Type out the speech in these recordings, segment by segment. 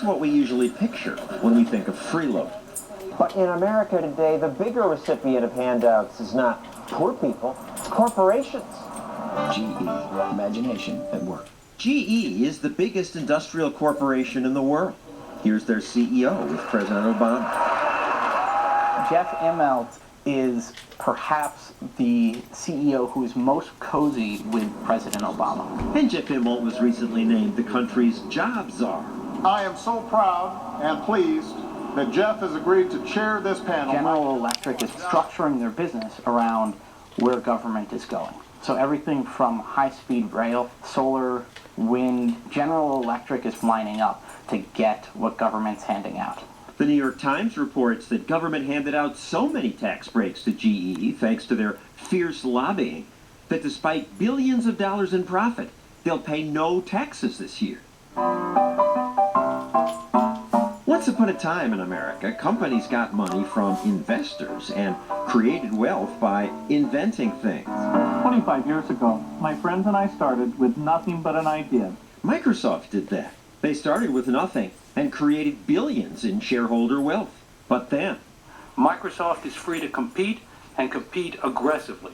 That's what we usually picture when we think of freeloading. But in America today, the bigger recipient of handouts is not poor people, it's corporations. GE, imagination at work. GE is the biggest industrial corporation in the world. Here's their CEO with President Obama. Jeff Immelt is perhaps the CEO who is most cozy with President Obama. And Jeff Immelt was recently named the country's job czar. I am so proud and pleased that Jeff has agreed to chair this panel. General Electric is structuring their business around where government is going. So everything from high-speed rail, solar, wind, General Electric is lining up to get what government's handing out. The New York Times reports that government handed out so many tax breaks to GE, thanks to their fierce lobbying, that despite billions of dollars in profit, they'll pay no taxes this year. Once upon a time in America, companies got money from investors and created wealth by inventing things. 25 years ago, my friends and I started with nothing but an idea. Microsoft did that. They started with nothing and created billions in shareholder wealth. But then, Microsoft is free to compete and compete aggressively,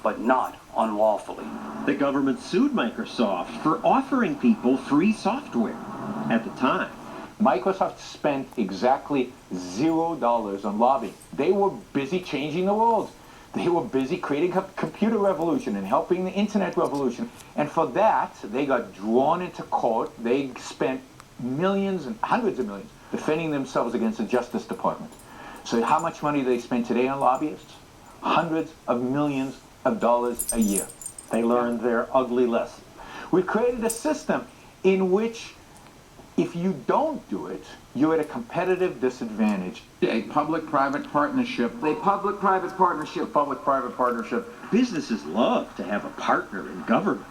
but not unlawfully. the government sued Microsoft for offering people free software. At the time, Microsoft spent exactly $0 on lobbying. They were busy changing the world. They were busy creating a computer revolution and helping the internet revolution. And for that, they got drawn into court. They spent millions and hundreds of millions defending themselves against the Justice Department. So how much money do they spend today on lobbyists? Hundreds of millions of dollars a year. They learned their ugly lesson. We've created a system in which if you don't do it, you're at a competitive disadvantage. A public-private partnership. A public-private partnership. Public-private partnership. businesses love to have a partner in government.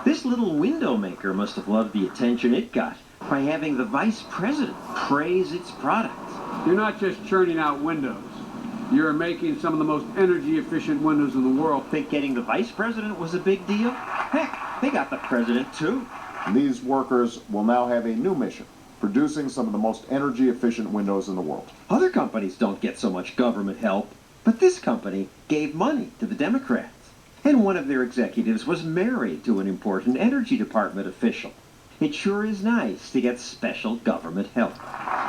This little window maker must have loved the attention it got by having the vice president praise its products. You're not just churning out windows. You're making some of the most energy-efficient windows in the world. Think getting the vice president was a big deal? Heck, they got the president too. These workers will now have a new mission, producing some of the most energy-efficient windows in the world. Other companies don't get so much government help, but this company gave money to the Democrats. And one of their executives was married to an important Energy Department official. It sure is nice to get special government help.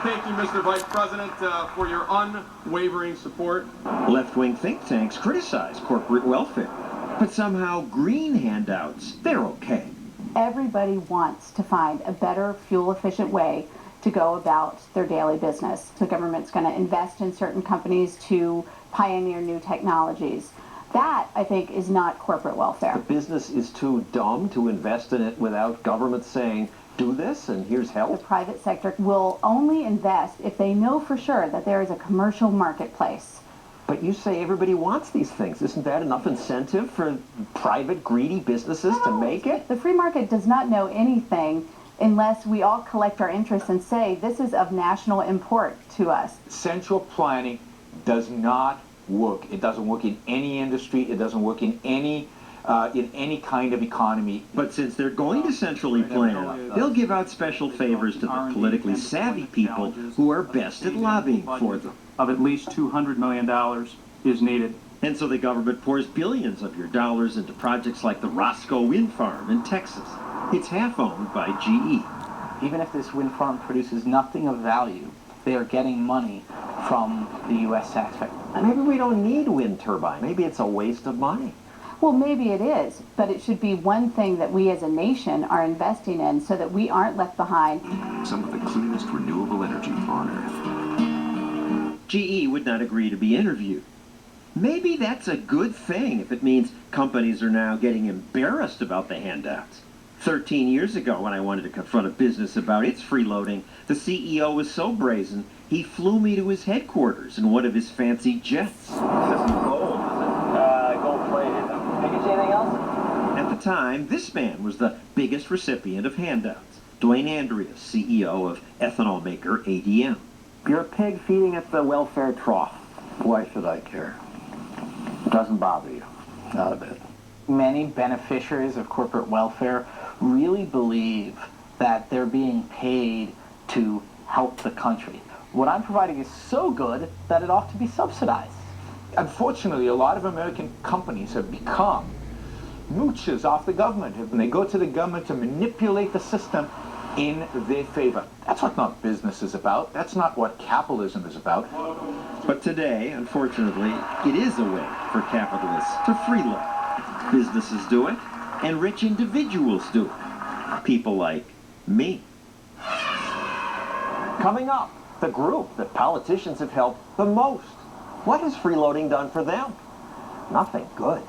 Thank you, Mr. Vice President, for your unwavering support. Left-wing think tanks criticize corporate welfare, but somehow green handouts, they're okay. Everybody wants to find a better fuel-efficient way to go about their daily business. The government's going to invest in certain companies to pioneer new technologies. That, I think, is not corporate welfare. The business is too dumb to invest in it without government saying, do this and here's help. The private sector will only invest if they know for sure that there is a commercial marketplace. But you say everybody wants these things. Isn't that enough incentive for private, greedy businesses to make it? The free market does not know anything unless we all collect our interests and say this is of national import to us. Central planning does not work. It doesn't work in any industry. It doesn't work in any kind of economy. But since they're going to centrally plan, they'll give out special favors to the politically savvy people who are best at lobbying for them. Of at least $200 million is needed. And so the government pours billions of your dollars into projects like the Roscoe wind farm in Texas. It's half owned by GE. Even if this wind farm produces nothing of value, they are getting money from the U.S. taxpayer. Maybe we don't need wind turbine. Maybe it's a waste of money. Well, maybe it is, but it should be one thing that we as a nation are investing in so that we aren't left behind. Some of the cleanest renewable energy on Earth. GE would not agree to be interviewed. Maybe that's a good thing if it means companies are now getting embarrassed about the handouts. 13 years ago, when I wanted to confront a business about its freeloading, the CEO was so brazen, he flew me to his headquarters in one of his fancy jets. Gold plated. Can you see anything else? At the time, this man was the biggest recipient of handouts. Dwayne Andreas, CEO of ethanol maker ADM. You're a pig feeding at the welfare trough. Why should I care? It doesn't bother you. Not a bit. Many beneficiaries of corporate welfare really believe that they're being paid to help the country. What I'm providing is so good that it ought to be subsidized. Unfortunately, a lot of American companies have become mooches off the government, and they go to the government to manipulate the system in their favor. That's what business is about. That's not what capitalism is about. But today, unfortunately, it is a way for capitalists to freeload. Businesses do it, and rich individuals do it. People like me. Coming up, the group that politicians have helped the most. What has freeloading done for them? Nothing good.